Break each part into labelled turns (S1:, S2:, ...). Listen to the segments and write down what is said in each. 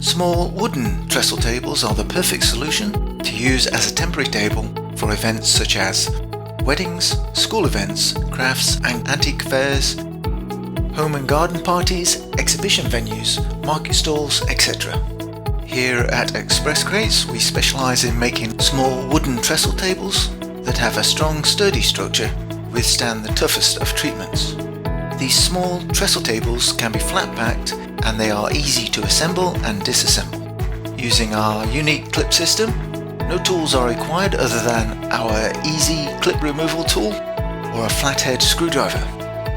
S1: Small wooden trestle tables are the perfect solution to use as a temporary table for events such as weddings, school events, crafts and antique fairs, home and garden parties, exhibition venues, market stalls, etc. Here at Express Crates we specialise in making small wooden trestle tables that have a strong, sturdy structure, withstand the toughest of treatments. These small trestle tables can be flat packed and they are easy to assemble and disassemble. Using our unique clip system, no tools are required other than our easy clip removal tool or a flathead screwdriver.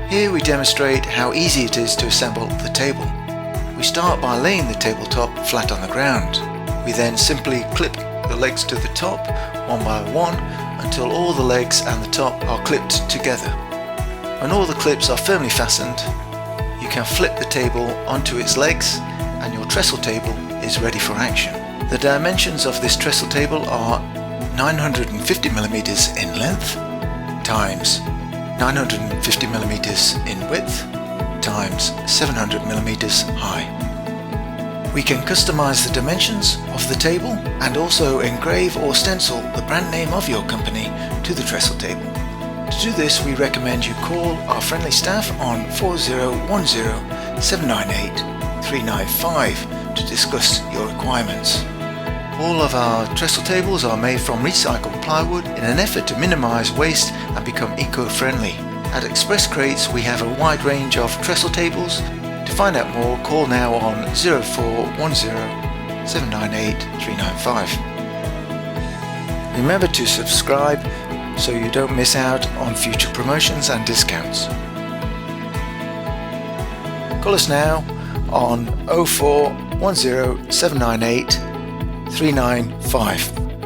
S1: Here we demonstrate how easy it is to assemble the table. We start by laying the tabletop flat on the ground. We then simply clip the legs to the top one by one until all the legs and the top are clipped together. When all the clips are firmly fastened, you can flip the table onto its legs and your trestle table is ready for action. The dimensions of this trestle table are 950mm in length times 950mm in width times 700mm high. We can customize the dimensions of the table and also engrave or stencil the brand name of your company to the trestle table. To do this, we recommend you call our friendly staff on 4010 798 395 to discuss your requirements. All of our trestle tables are made from recycled plywood in an effort to minimize waste and become eco-friendly. At Express Crates we have a wide range of trestle tables. To find out more, call now on 0410 798 395. Remember to subscribe so you don't miss out on future promotions and discounts. Call us now on 0410 798 395.